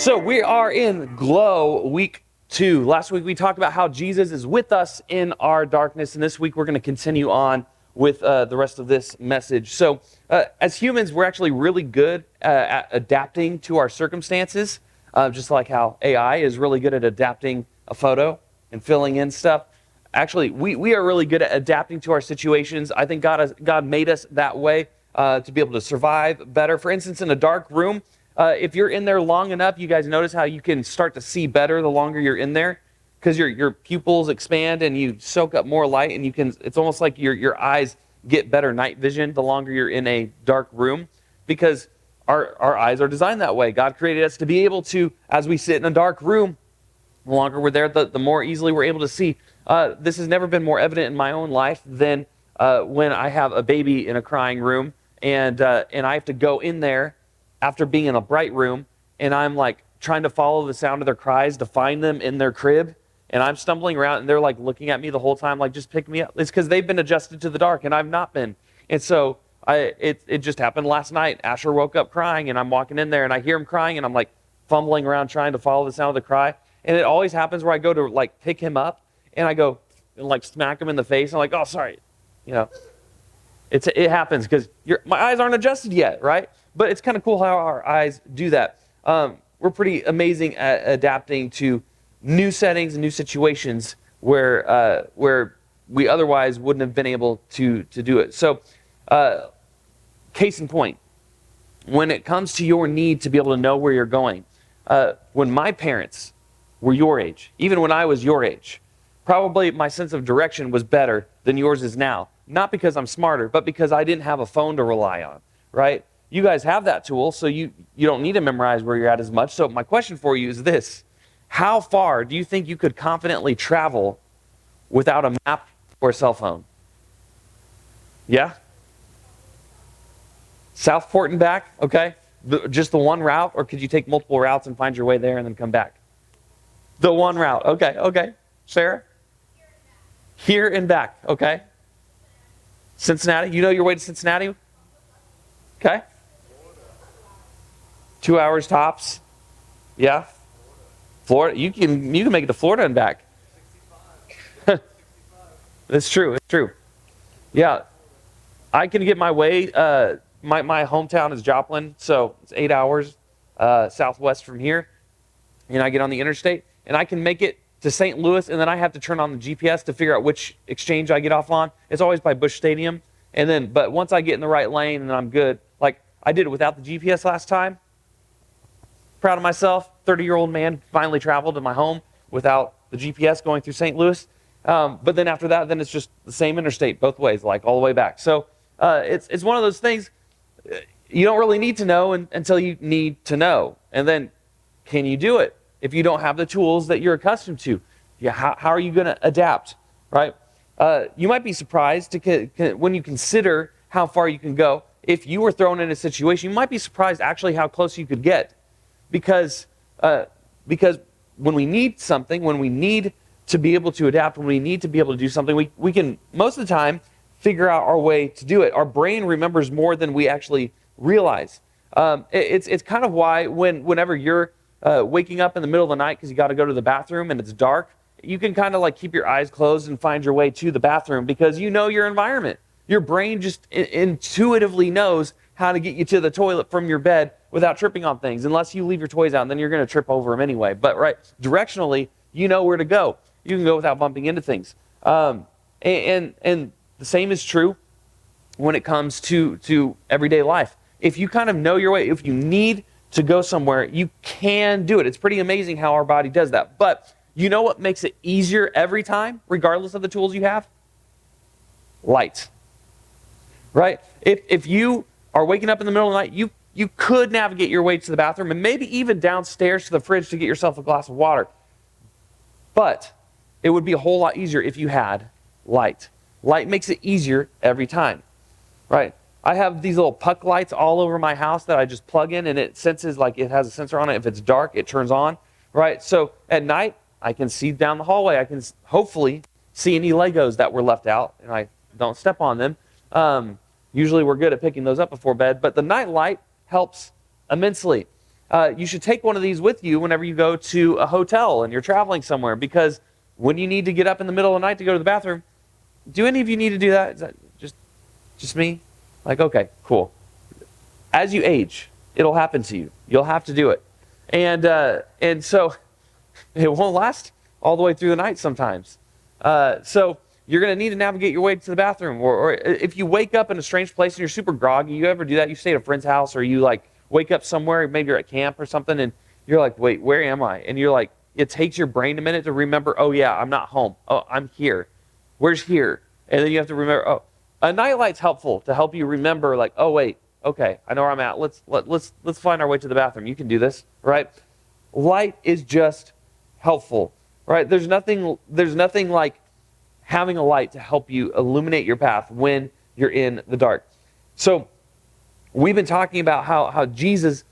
So we are in Glow week 2. Last week we talked about how Jesus is with us in our darkness, and this week we're going to continue on with the rest of this message. So as humans, we're actually really good at adapting to our circumstances, just like how AI is really good at adapting a photo and filling in stuff. Actually, we are really good at adapting to our situations. I think God made us that way to be able to survive better. For instance, in a dark room, if you're in there long enough, you guys notice how you can start to see better the longer you're in there, because your pupils expand and you soak up more light, and it's almost like your eyes get better night vision the longer you're in a dark room, because our eyes are designed that way. God created us to be able to, as we sit in a dark room, the longer we're there, the more easily we're able to see. This has never been more evident in my own life than when I have a baby in a crying room, and I have to go in there after being in a bright room, and I'm like trying to follow the sound of their cries to find them in their crib, and I'm stumbling around, and they're like looking at me the whole time, like, just pick me up. It's because they've been adjusted to the dark, and I've not been. And so it just happened last night. Asher woke up crying, and I'm walking in there, and I hear him crying, and I'm like fumbling around trying to follow the sound of the cry. And it always happens where I go to like pick him up, and I go and like smack him in the face. I'm like, oh, sorry. You know, it happens because my eyes aren't adjusted yet, right? But it's kind of cool how our eyes do that. We're pretty amazing at adapting to new settings and new situations where we otherwise wouldn't have been able to do it. So, case in point, when it comes to your need to be able to know where you're going, when my parents were your age, even when I was your age, probably my sense of direction was better than yours is now. Not because I'm smarter, but because I didn't have a phone to rely on, right? You guys have that tool, so you don't need to memorize where you're at as much. So my question for you is this: how far do you think you could confidently travel without a map or a cell phone? Yeah? Southport and back, okay? Just the one route, or could you take multiple routes and find your way there and then come back? The one route, okay. Sarah? Here and back, okay. Cincinnati, you know your way to Cincinnati? Okay. 2 hours tops. Yeah. Florida, you can make it to Florida and back. It's true. Yeah. I can get my way, my hometown is Joplin, so it's 8 hours southwest from here. And I get on the interstate, and I can make it to St. Louis, and then I have to turn on the GPS to figure out which exchange I get off on. It's always by Busch Stadium. But once I get in the right lane, and I'm good. Like, I did it without the GPS last time. Proud of myself. 30-year-old man finally traveled to my home without the GPS going through St. Louis. But then after that, then it's just the same interstate both ways, like all the way back. So it's one of those things you don't really need to know until you need to know. And then can you do it if you don't have the tools that you're accustomed to? Yeah, how are you going to adapt, right? You might be surprised when you consider how far you can go. If you were thrown in a situation, you might be surprised actually how close you could get. Because when we need something, when we need to be able to adapt, when we need to be able to do something, we can, most of the time, figure out our way to do it. Our brain remembers more than we actually realize. It's kind of why whenever you're waking up in the middle of the night because you got to go to the bathroom and it's dark, you can kind of like keep your eyes closed and find your way to the bathroom because you know your environment. Your brain just intuitively knows how to get you to the toilet from your bed without tripping on things, unless you leave your toys out, and then you're going to trip over them anyway. But right, directionally, you know where to go. You can go without bumping into things. And the same is true when it comes to everyday life. If you kind of know your way, if you need to go somewhere, you can do it. It's pretty amazing how our body does that. But you know what makes it easier every time, regardless of the tools you have? Light. Right? If you are waking up in the middle of the night, you could navigate your way to the bathroom and maybe even downstairs to the fridge to get yourself a glass of water. But it would be a whole lot easier if you had light. Light makes it easier every time. Right? I have these little puck lights all over my house that I just plug in, and it senses, like it has a sensor on it. If it's dark, it turns on. Right? So at night, I can see down the hallway. I can hopefully see any Legos that were left out, and I don't step on them. Usually we're good at picking those up before bed, but the night light helps immensely. you should take one of these with you whenever you go to a hotel and you're traveling somewhere, because when you need to get up in the middle of the night to go to the bathroom, do any of you need to do that? Is that just me? Like, okay, cool. As you age, it'll happen to you. You'll have to do it. And so it won't last all the way through the night sometimes. So you're going to need to navigate your way to the bathroom. Or if you wake up in a strange place and you're super groggy, you ever do that? You stay at a friend's house, or you like wake up somewhere, maybe you're at camp or something, and you're like, wait, where am I? And you're like, it takes your brain a minute to remember, oh yeah, I'm not home. Oh, I'm here. Where's here? And then you have to remember, oh, a nightlight's helpful to help you remember, like, oh wait, okay, I know where I'm at. Let's find our way to the bathroom. You can do this, right? Light is just helpful, right? There's nothing like having a light to help you illuminate your path when you're in the dark. So we've been talking about how Jesus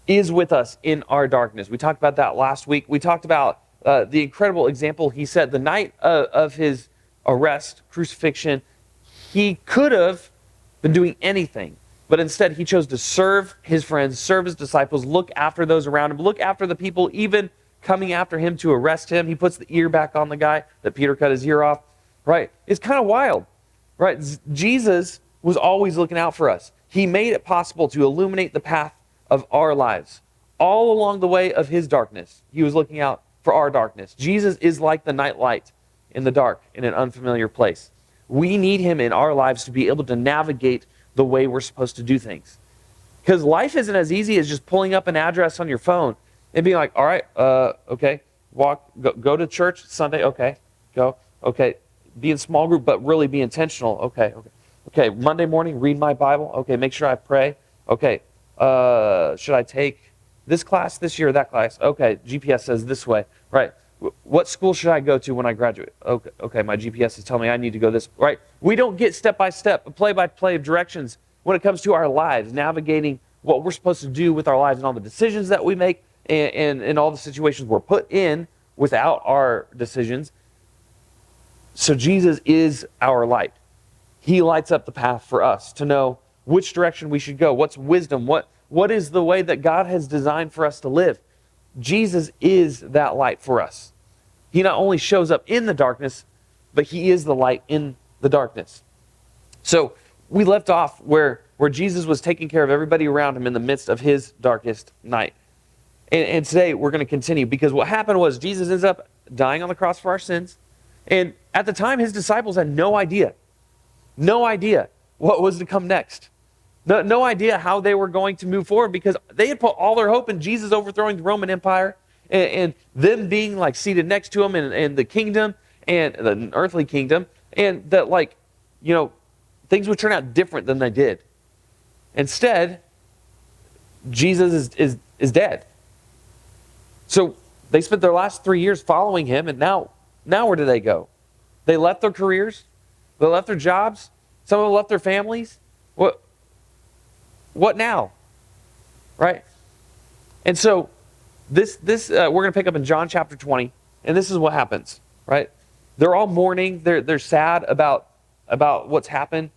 is with us in our darkness. We talked about that last week. We talked about the incredible example he set the night of his arrest, crucifixion. He could have been doing anything, but instead he chose to serve his friends, serve his disciples, look after those around him, look after the people even coming after him to arrest him. He puts the ear back on the guy that Peter cut his ear off, right? It's kind of wild, right? Jesus was always looking out for us. He made it possible to illuminate the path of our lives. All along the way of his darkness, he was looking out for our darkness. Jesus is like the night light in the dark, in an unfamiliar place. We need him in our lives to be able to navigate the way we're supposed to do things. Because life isn't as easy as just pulling up an address on your phone and being like, all right, okay, go to church Sunday, okay, go, okay, be in small group, but really be intentional, okay, Monday morning, read my Bible, okay, make sure I pray, okay, should I take this class this year or that class? Okay, GPS says this way, right? What school should I go to when I graduate? Okay, my GPS is telling me I need to go this, right? We don't get step-by-step, play-by-play directions when it comes to our lives, navigating what we're supposed to do with our lives and all the decisions that we make and all the situations we're put in without our decisions. So Jesus is our light. He lights up the path for us to know which direction we should go. What's wisdom? What is the way that God has designed for us to live? Jesus is that light for us. He not only shows up in the darkness, but he is the light in the darkness. So we left off where Jesus was taking care of everybody around him in the midst of his darkest night. And today we're going to continue, because what happened was Jesus ends up dying on the cross for our sins. And at the time, his disciples had no idea what was to come next. No idea how they were going to move forward, because they had put all their hope in Jesus overthrowing the Roman Empire and them being like seated next to him in the kingdom and the earthly kingdom, and that things would turn out different than they did. Instead, Jesus is dead. So they spent their last 3 years following him, and now where do they go? They left their careers, they left their jobs, some of them left their families. What now? Right? And so this we're going to pick up in John chapter 20, and this is what happens, right? They're all mourning, they're sad about what's happened.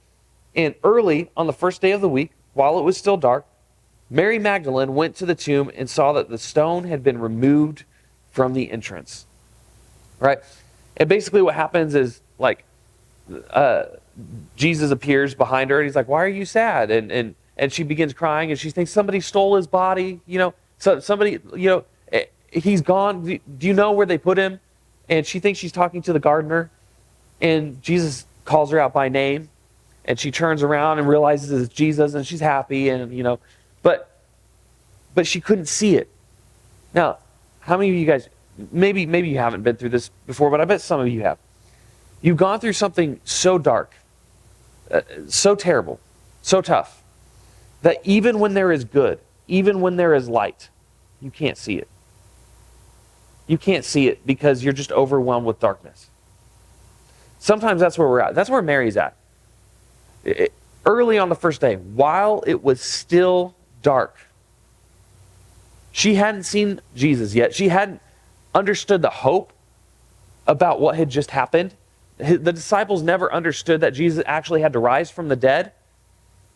And early on the first day of the week, while it was still dark, Mary Magdalene went to the tomb and saw that the stone had been removed from the entrance. Right? And basically what happens is Jesus appears behind her and he's like, "Why are you sad?" And she begins crying and she thinks somebody stole his body, so somebody, he's gone. Do you know where they put him? And she thinks she's talking to the gardener, and Jesus calls her out by name, and she turns around and realizes it's Jesus, and she's happy, and but she couldn't see it. Now, how many of you guys, maybe you haven't been through this before, but I bet some of you have. You've gone through something so dark, so terrible, so tough, that even when there is good, even when there is light, you can't see it. You can't see it because you're just overwhelmed with darkness. Sometimes that's where we're at. That's where Mary's at. Early on the first day, while it was still dark, she hadn't seen Jesus yet. She hadn't understood the hope about what had just happened. The disciples never understood that Jesus actually had to rise from the dead.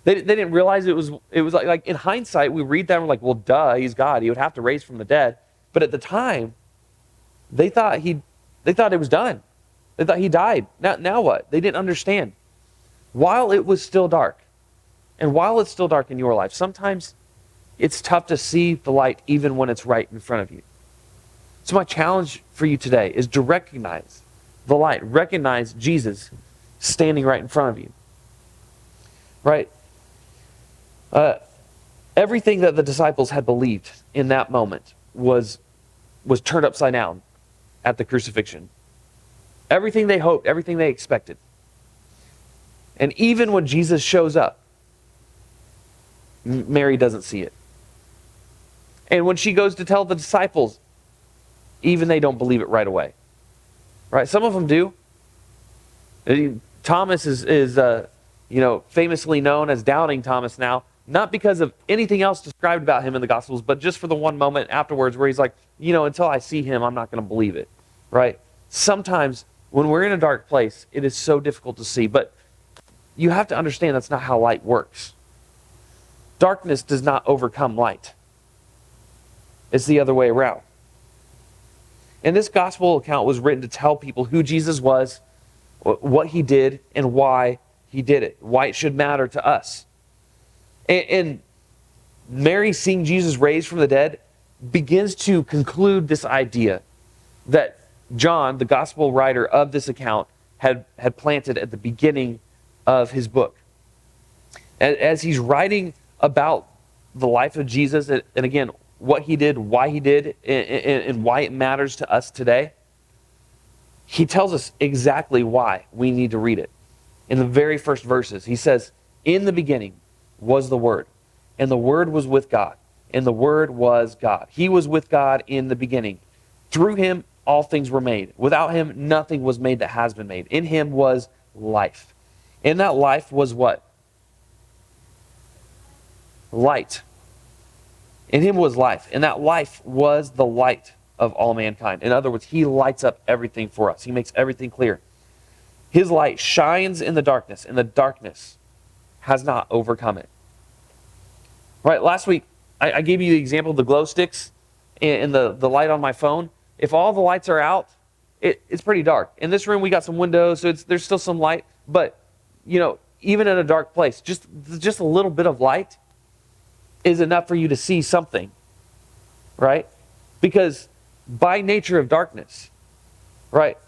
They didn't realize it was like in hindsight, we read that and we're like, well, duh, he's God. He would have to raise from the dead. But at the time, they thought it was done. They thought he died. Now what? They didn't understand. While it was still dark, and while it's still dark in your life, sometimes it's tough to see the light even when it's right in front of you. So my challenge for you today is to recognize the light. Recognize Jesus standing right in front of you. Right? Everything that the disciples had believed in that moment was turned upside down at the crucifixion. Everything they hoped, everything they expected. And even when Jesus shows up, Mary doesn't see it. And when she goes to tell the disciples, even they don't believe it right away. Right? Some of them do. Thomas is famously known as Doubting Thomas now, not because of anything else described about him in the Gospels, but just for the one moment afterwards where he's like, until I see him, I'm not going to believe it. Right? Sometimes when we're in a dark place, it is so difficult to see, but you have to understand that's not how light works. Darkness does not overcome light. It's the other way around. And this gospel account was written to tell people who Jesus was, what he did, and why he did it. Why it should matter to us. And Mary seeing Jesus raised from the dead begins to conclude this idea that John, the gospel writer of this account, had planted at the beginning of his book. As he's writing about the life of Jesus, and again, what he did, why he did, and why it matters to us today, he tells us exactly why we need to read it. In the very first verses, he says, "In the beginning was the Word, and the Word was with God, and the Word was God. He was with God in the beginning. Through him all things were made. Without him nothing was made that has been made. In him was life. And that life was what? Light. In him was life. And that life was the light of all mankind." In other words, he lights up everything for us. He makes everything clear. His light shines in the darkness, and the darkness has not overcome it. Right, last week, I gave you the example of the glow sticks and the light on my phone. If all the lights are out, it's pretty dark. In this room, we got some windows, so there's still some light. But, even in a dark place, just a little bit of light is enough for you to see something. Right? Because by nature of darkness, right,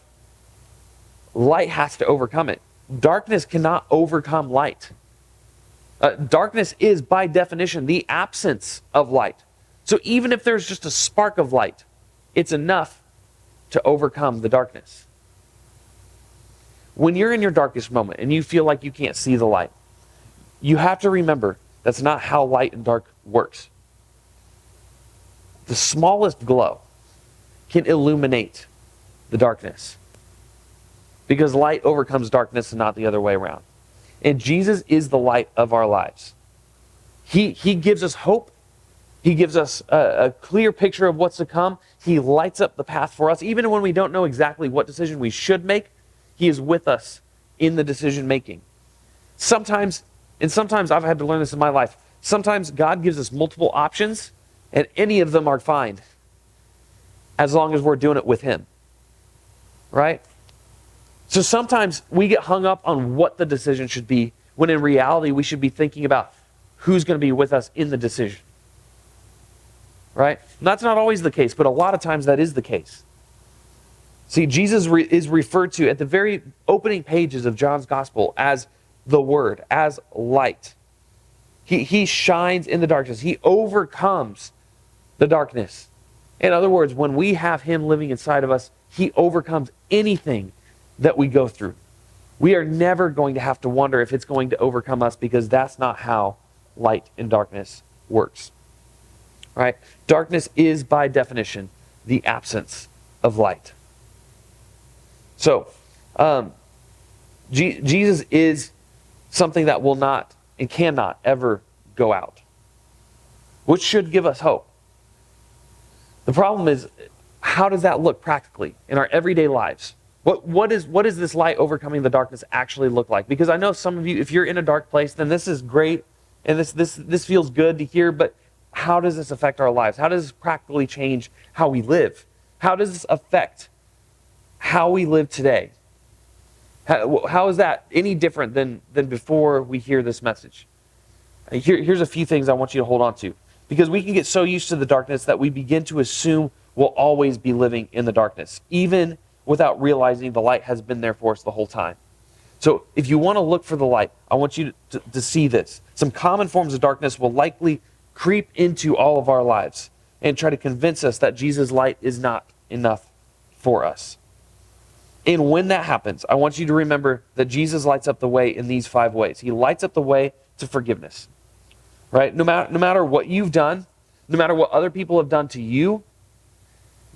light has to overcome it. Darkness cannot overcome light. Darkness is, by definition, the absence of light. So even if there's just a spark of light, it's enough to overcome the darkness. When you're in your darkest moment and you feel like you can't see the light, you have to remember that's not how light and dark works. The smallest glow can illuminate the darkness, because light overcomes darkness and not the other way around. And Jesus is the light of our lives. He gives us hope. He gives us a clear picture of what's to come. He lights up the path for us. Even when we don't know exactly what decision we should make, he is with us in the decision making. Sometimes I've had to learn this in my life, sometimes God gives us multiple options, and any of them are fine, as long as we're doing it with him. Right? So sometimes we get hung up on what the decision should be, when in reality we should be thinking about who's going to be with us in the decision. Right? And that's not always the case, but a lot of times that is the case. See, Jesus is referred to at the very opening pages of John's Gospel as the Word, as light. He shines in the darkness. He overcomes the darkness. In other words, when we have him living inside of us, he overcomes anything that we go through. We are never going to have to wonder if it's going to overcome us, because that's not how light and darkness works. Right? Darkness is, by definition, the absence of light. So, Jesus is something that will not and cannot ever go out, which should give us hope. The problem is, how does that look practically in our everyday lives? What does this light overcoming the darkness actually look like? Because I know some of you, if you're in a dark place, then this is great and this feels good to hear, but how does this affect our lives? How does this practically change how we live? How does this affect how we live today? How is that any different than before we hear this message? Here's a few things I want you to hold on to. Because we can get so used to the darkness that we begin to assume we'll always be living in the darkness, even without realizing the light has been there for us the whole time. So if you want to look for the light, I want you to see this. Some common forms of darkness will likely creep into all of our lives and try to convince us that Jesus' light is not enough for us. And when that happens, I want you to remember that Jesus lights up the way in these 5 ways. He lights up the way to forgiveness, right? No matter what you've done, no matter what other people have done to you,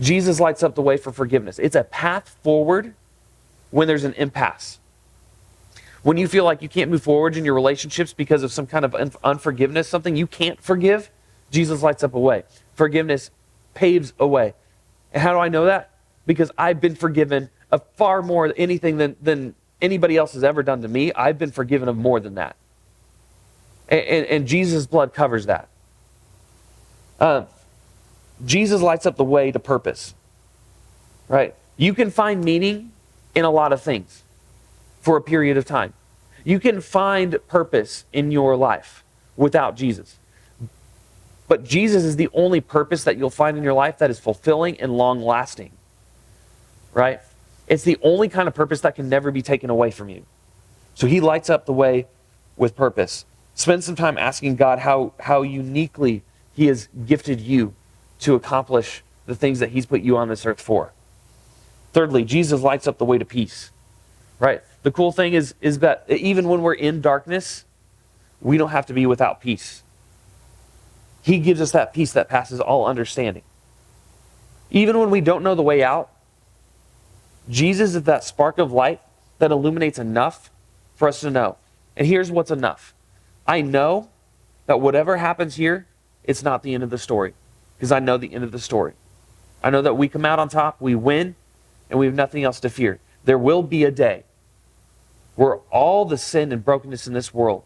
Jesus lights up the way for forgiveness. It's a path forward when there's an impasse. When you feel like you can't move forward in your relationships because of some kind of unforgiveness, something you can't forgive, Jesus lights up a way. Forgiveness paves a way. And how do I know that? Because I've been forgiven of far more anything than anybody else has ever done to me. I've been forgiven of more than that. And Jesus' blood covers that. Jesus lights up the way to purpose, right? You can find meaning in a lot of things for a period of time. You can find purpose in your life without Jesus. But Jesus is the only purpose that you'll find in your life that is fulfilling and long-lasting, right? It's the only kind of purpose that can never be taken away from you. So he lights up the way with purpose. Spend some time asking God how uniquely he has gifted you to accomplish the things that he's put you on this earth for. Thirdly, Jesus lights up the way to peace, right? The cool thing is that even when we're in darkness, we don't have to be without peace. He gives us that peace that passes all understanding. Even when we don't know the way out, Jesus is that spark of light that illuminates enough for us to know. And here's what's enough. I know that whatever happens here, it's not the end of the story. Because I know the end of the story. I know that we come out on top, we win, and we have nothing else to fear. There will be a day where all the sin and brokenness in this world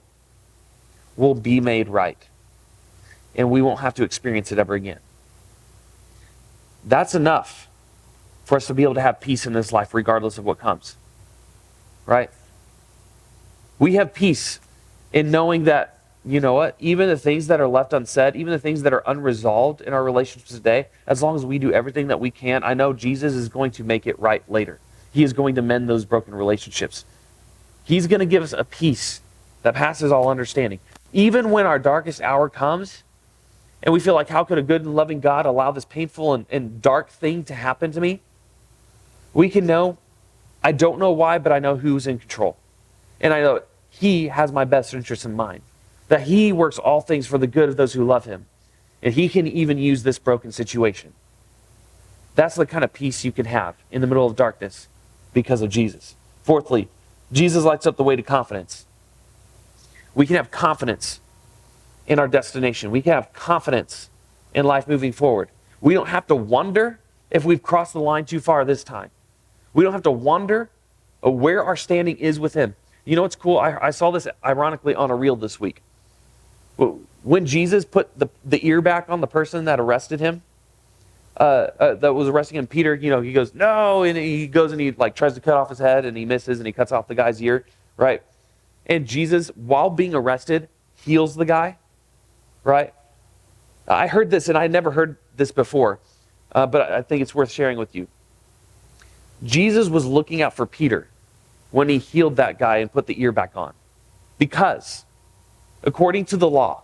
will be made right. And we won't have to experience it ever again. That's enough for us to be able to have peace in this life regardless of what comes. Right? We have peace in knowing that, you know what, even the things that are left unsaid, even the things that are unresolved in our relationships today, as long as we do everything that we can, I know Jesus is going to make it right later. He is going to mend those broken relationships. He's going to give us a peace that passes all understanding. Even when our darkest hour comes, and we feel like, how could a good and loving God allow this painful and dark thing to happen to me? We can know, I don't know why, but I know who's in control. And I know he has my best interest in mind. That he works all things for the good of those who love him. And he can even use this broken situation. That's the kind of peace you can have in the middle of darkness because of Jesus. Fourthly, Jesus lights up the way to confidence. We can have confidence in our destination. We can have confidence in life moving forward. We don't have to wonder if we've crossed the line too far this time. We don't have to wonder where our standing is with him. You know what's cool? I saw this ironically on a reel this week. When Jesus put the ear back on the person that arrested him, that was arresting him, Peter, he goes, no, and he goes and he tries to cut off his head and he misses and he cuts off the guy's ear, right? And Jesus, while being arrested, heals the guy, right? I heard this and I never heard this before, but I think it's worth sharing with you. Jesus was looking out for Peter when he healed that guy and put the ear back on. Because, according to the law,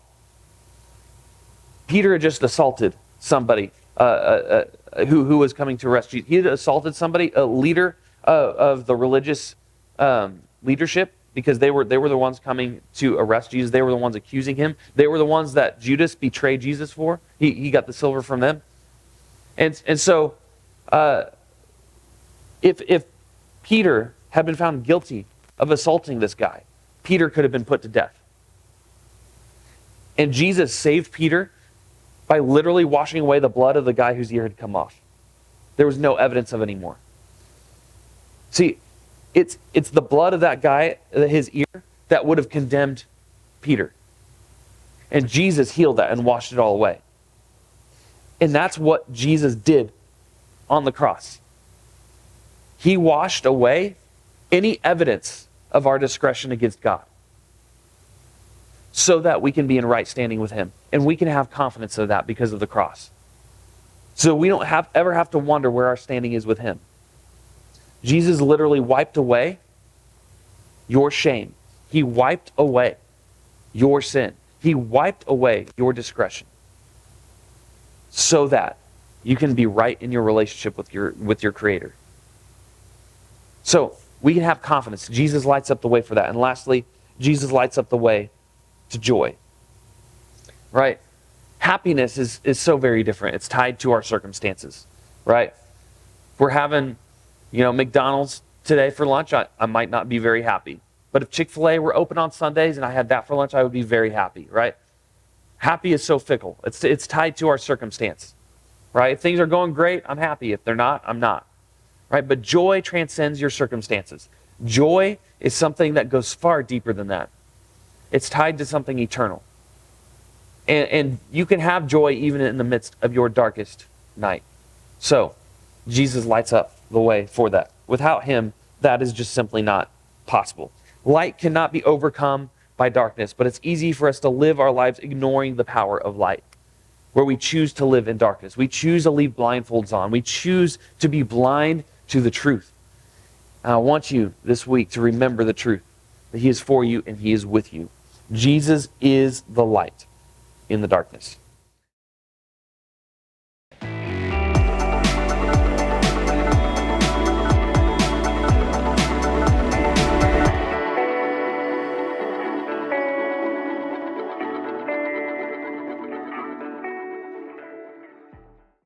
Peter had just assaulted somebody who was coming to arrest Jesus. He had assaulted somebody, a leader of the religious leadership, because they were the ones coming to arrest Jesus. They were the ones accusing him. They were the ones that Judas betrayed Jesus for. He got the silver from them. And so, if Peter had been found guilty of assaulting this guy, Peter could have been put to death. And Jesus saved Peter by literally washing away the blood of the guy whose ear had come off. There was no evidence of it anymore. See, it's the blood of that guy, his ear, that would have condemned Peter. And Jesus healed that and washed it all away. And that's what Jesus did on the cross. He washed away any evidence of our discretion against God, so that we can be in right standing with him. And we can have confidence of that because of the cross. So we don't ever have to wonder where our standing is with him. Jesus literally wiped away your shame. He wiped away your sin. He wiped away your discretion, so that you can be right in your relationship with your Creator. So we can have confidence. Jesus lights up the way for that. And lastly, Jesus lights up the way to joy. Right? Happiness is so very different. It's tied to our circumstances. Right? If we're having, McDonald's today for lunch, I might not be very happy. But if Chick-fil-A were open on Sundays and I had that for lunch, I would be very happy. Right? Happy is so fickle. It's tied to our circumstance. Right? If things are going great, I'm happy. If they're not, I'm not. Right? But joy transcends your circumstances. Joy is something that goes far deeper than that. It's tied to something eternal. And you can have joy even in the midst of your darkest night. So, Jesus lights up the way for that. Without him, that is just simply not possible. Light cannot be overcome by darkness, but it's easy for us to live our lives ignoring the power of light, where we choose to live in darkness. We choose to leave blindfolds on. We choose to be blind to the truth. And I want you this week to remember the truth, that he is for you and he is with you. Jesus is the light in the darkness.